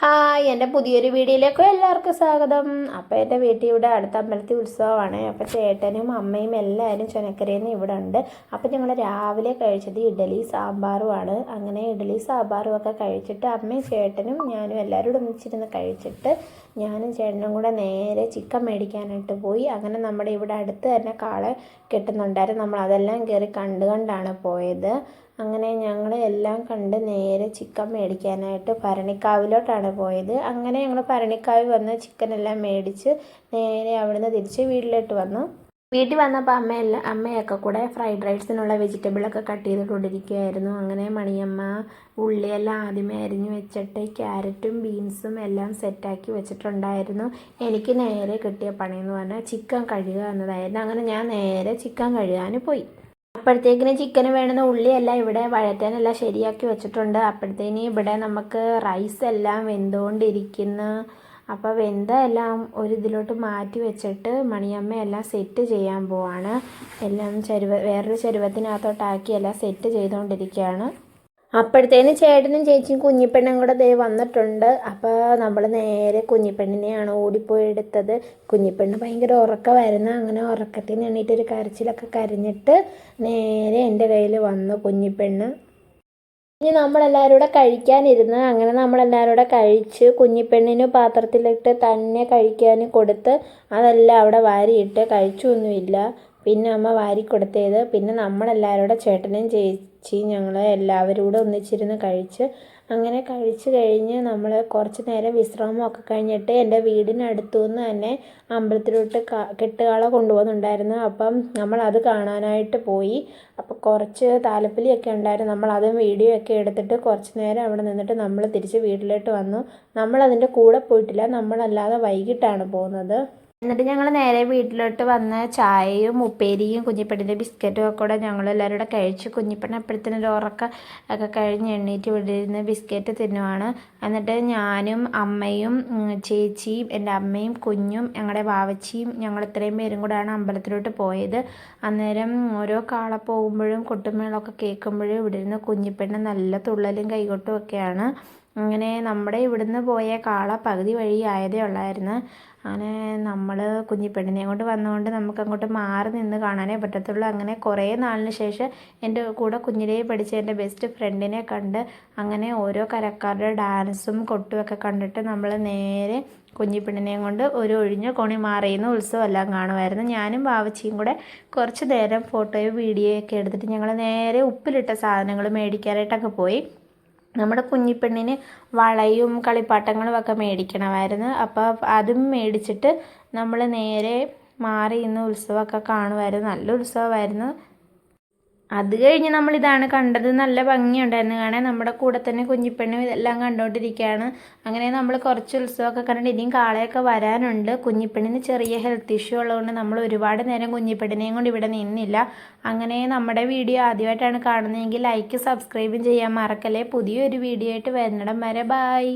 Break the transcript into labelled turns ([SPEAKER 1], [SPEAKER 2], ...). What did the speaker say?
[SPEAKER 1] Hi, എൻ്റെ പുതിയൊരു വീഡിയോയിലേക്ക് എല്ലാവർക്കും സ്വാഗതം. അപ്പോൾ എൻ്റെ വീട്ടിൽ ഇവിടെ അടുത്ത അമ്പലത്തിൽ ഉത്സവമാണ്. അപ്പോൾ ചേട്ടനും അമ്മയും എല്ലാവരും ചുനക്കരയിൽ നിന്ന് ഇവിടെ ഉണ്ട്. അപ്പോൾ ഞങ്ങൾ രാവിലെ കഴിച്ചത് ഇഡ്ഡലി സാമ്പാറുമാണ്. അങ്ങനെ ഇഡ്ഡലി സാമ്പാറും ഒക്കെ കഴിച്ചിട്ട് അമ്മയും ചേട്ടനും ഞാനും എല്ലാവരും കൂടെ ഒന്നിച്ചിരുന്ന് കഴിച്ചിട്ട് ഞാനും ചേട്ടനും കൂടെ നേരെ ചിക്കൻ മേടിക്കാനായിട്ട് പോയി. അങ്ങനെ നമ്മുടെ ഇവിടെ അടുത്ത് തന്നെ കാളെ കെട്ടുന്നുണ്ടായിരുന്നു. നമ്മൾ അതെല്ലാം കയറി കണ്ടാണ് പോയത്. അങ്ങനെ ഞങ്ങൾ എല്ലാം കണ്ട് നേരെ ചിക്കൻ മേടിക്കാനായിട്ട് ഭരണിക്കാവിലോട്ടാണ് പോയത്. അങ്ങനെ ഞങ്ങൾ ഭരണിക്കാവിൽ വന്ന് ചിക്കനെല്ലാം മേടിച്ച് നേരെ അവിടുന്ന് തിരിച്ച് വീട്ടിലോട്ട് വന്നു. വീട്ടിൽ വന്നപ്പോൾ അമ്മയൊക്കെ കൂടെ ഫ്രൈഡ് റൈസിനുള്ള വെജിറ്റബിളൊക്കെ കട്ട് ചെയ്തിട്ടുകൊണ്ടിരിക്കുകയായിരുന്നു. അങ്ങനെ മണിയമ്മ ഉള്ളിയെല്ലാം ആദ്യമേ അരിഞ്ഞ് വെച്ചിട്ട് ക്യാരറ്റും ബീൻസും എല്ലാം സെറ്റാക്കി വെച്ചിട്ടുണ്ടായിരുന്നു. എനിക്ക് നേരെ കിട്ടിയ പണിയെന്ന് പറഞ്ഞാൽ ചിക്കൻ കഴുകുക എന്നതായിരുന്നു. അങ്ങനെ ഞാൻ നേരെ ചിക്കൻ കഴുകാൻ പോയി. അപ്പോഴത്തേക്കിന് ചിക്കന് വേണ്ടുന്ന ഉള്ളിയെല്ലാം ഇവിടെ വഴറ്റാനെല്ലാം ശരിയാക്കി വെച്ചിട്ടുണ്ട്. അപ്പോഴത്തേന് ഇവിടെ നമുക്ക് റൈസ് എല്ലാം വെന്തുകൊണ്ടിരിക്കുന്നു. അപ്പോൾ വെന്ത എല്ലാം ഒരു ഇതിലോട്ട് മാറ്റി വെച്ചിട്ട് മണിയമ്മ എല്ലാം സെറ്റ് ചെയ്യാൻ പോവാണ്. എല്ലാം വേറൊരു ചരുവത്തിനകത്തോട്ടാക്കി എല്ലാം സെറ്റ് ചെയ്തുകൊണ്ടിരിക്കുകയാണ്. അപ്പോഴത്തേന് ചേട്ടനും ചേച്ചിയും കുഞ്ഞിപ്പെണ്ണും കൂടെ ദേ വന്നിട്ടുണ്ട്. അപ്പോൾ നമ്മൾ നേരെ കുഞ്ഞിപ്പെണ്ണിനെയാണ് ഓടിപ്പോയി എടുത്തത്. കുഞ്ഞിപ്പെണ്ണ് ഭയങ്കര ഉറക്കമായിരുന്നു. അങ്ങനെ ഉറക്കത്തിൽ നിന്ന് എണീറ്റ് ഒരു കരച്ചിലൊക്കെ കരഞ്ഞിട്ട് നേരെ എൻ്റെ കയ്യിൽ വന്നു കുഞ്ഞിപ്പെണ്ണ്. ഇനി നമ്മളെല്ലാവരും കൂടെ കഴിക്കാനിരുന്ന്. അങ്ങനെ നമ്മളെല്ലാവരും കൂടെ കഴിച്ച് കുഞ്ഞിപ്പെണ്ണിന് പാത്രത്തിലിട്ട് തന്നെ കഴിക്കാൻ കൊടുത്ത് അതെല്ലാം അവിടെ വാരിയിട്ട് കഴിച്ചൊന്നുമില്ല. പിന്നെ അമ്മ വാരി കൊടുത്തത്. പിന്നെ നമ്മളെല്ലാവരും കൂടെ ചേട്ടനും ചേച്ചിയും ഞങ്ങൾ എല്ലാവരും കൂടെ ഒന്നിച്ചിരുന്ന് കഴിച്ച്. അങ്ങനെ കഴിച്ച് കഴിഞ്ഞ് നമ്മൾ കുറച്ച് നേരം വിശ്രമമൊക്കെ കഴിഞ്ഞിട്ട് എൻ്റെ വീടിനടുത്തു നിന്ന് തന്നെ അമ്പലത്തിലോട്ട് കെട്ടുകാള കൊണ്ടുപോകുന്നുണ്ടായിരുന്നു. അപ്പം നമ്മൾ അത് കാണാനായിട്ട് പോയി. അപ്പോൾ കുറച്ച് താലപ്പൊലിയൊക്കെ ഉണ്ടായിരുന്നു. നമ്മളതും വീഡിയോ ഒക്കെ എടുത്തിട്ട് കുറച്ച് നേരം അവിടെ നിന്നിട്ട് നമ്മൾ തിരിച്ച് വീട്ടിലോട്ട് വന്നു. നമ്മളതിൻ്റെ കൂടെ പോയിട്ടില്ല, നമ്മളല്ലാതെ വൈകിട്ടാണ് പോകുന്നത്. എന്നിട്ട് ഞങ്ങൾ നേരെ വീട്ടിലോട്ട് വന്ന് ചായയും ഉപ്പേരിയും കുഞ്ഞിപ്പെണ്ണിൻ്റെ ബിസ്ക്കറ്റും ഒക്കെ കൂടെ ഞങ്ങളെല്ലാവരും കൂടെ കഴിച്ച്. കുഞ്ഞിപ്പെണ്ണ് അപ്പോഴത്തേനൊരു ഉറക്കം ഒക്കെ കഴിഞ്ഞ് എണ്ണീറ്റ് വിടിരുന്ന് ബിസ്ക്കറ്റ് തിന്നുവാണ്. എന്നിട്ട് ഞാനും അമ്മയും ചേച്ചിയും എൻ്റെ അമ്മയും കുഞ്ഞും ഞങ്ങളുടെ വാവച്ചിയും ഞങ്ങൾ ഇത്രയും പേരും കൂടെയാണ് അമ്പലത്തിലോട്ട് പോയത്. അന്നേരം ഓരോ കാള പോകുമ്പോഴും കൊട്ടുമേളമൊക്കെ കേൾക്കുമ്പോഴും ഇവിടെ ഇരുന്ന് കുഞ്ഞിപ്പെണ്ണ് നല്ല തുള്ളലും കൈകൊട്ടും ഒക്കെയാണ്. അങ്ങനെ നമ്മുടെ ഇവിടുന്ന് പോയ കാള പകുതി വഴി ആയതേ ഉള്ളായിരുന്നു. അങ്ങനെ നമ്മൾ കുഞ്ഞിപ്പെണ്ണിനെ കൊണ്ട് വന്നുകൊണ്ട് നമുക്ക് അങ്ങോട്ട് മാറി നിന്ന് കാണാനേ പറ്റത്തുള്ളൂ. അങ്ങനെ കുറേ നാളിന് ശേഷം എൻ്റെ കൂടെ കുഞ്ഞിലേ പഠിച്ച എൻ്റെ ബെസ്റ്റ് ഫ്രണ്ടിനെ കണ്ട് അങ്ങനെ ഓരോ കരക്കാരുടെ ഡാൻസും കൊട്ടുമൊക്കെ കണ്ടിട്ട് നമ്മൾ നേരെ കുഞ്ഞിപ്പെണ്ണിനെയും കൊണ്ട് ഒരു ഒഴിഞ്ഞ കോണി മാറിയുന്ന ഉത്സവം എല്ലാം കാണുമായിരുന്നു. ഞാനും ബാവച്ചിയും കൂടെ കുറച്ച് നേരം ഫോട്ടോയും വീഡിയോയൊക്കെ എടുത്തിട്ട് ഞങ്ങൾ നേരെ ഉപ്പിലിട്ട സാധനങ്ങൾ മേടിക്കാനായിട്ടൊക്കെ പോയി. നമ്മുടെ കുഞ്ഞിപ്പെണ്ണിന് വളയും കളിപ്പാട്ടങ്ങളും ഒക്കെ മേടിക്കണമായിരുന്നു. അപ്പോൾ അതും മേടിച്ചിട്ട് നമ്മൾ നേരെ മാറി ഇന്ന് ഉത്സവമൊക്കെ കാണുമായിരുന്നു. നല്ല ഉത്സവമായിരുന്നു. അത് കഴിഞ്ഞ് നമ്മളിതാണ് കണ്ടത്. നല്ല ഭംഗിയുണ്ടായിരുന്നു കാണാൻ. നമ്മുടെ കൂടെ തന്നെ കുഞ്ഞിപ്പെണ്ണും ഇതെല്ലാം കണ്ടുകൊണ്ടിരിക്കുകയാണ്. അങ്ങനെ നമ്മൾ കുറച്ച് ഉത്സവമൊക്കെ കണ്ടിട്ട് ഇനിയും കാളയൊക്കെ വരാനുണ്ട്. കുഞ്ഞിപ്പെണ്ണിന് ചെറിയ ഹെൽത്ത് ഇഷ്യൂ ഉള്ളതുകൊണ്ട് നമ്മൾ ഒരുപാട് നേരം കുഞ്ഞിപ്പെണ്ണിനെയും കൊണ്ട് ഇവിടെ നിന്നില്ല. അങ്ങനെ നമ്മുടെ വീഡിയോ ആദ്യമായിട്ടാണ് കാണുന്നതെങ്കിൽ ലൈക്ക് സബ്സ്ക്രൈബും ചെയ്യാൻ മറക്കല്ലേ. പുതിയൊരു വീഡിയോ ആയിട്ട് വരുന്നിടം വരെ ബായ്.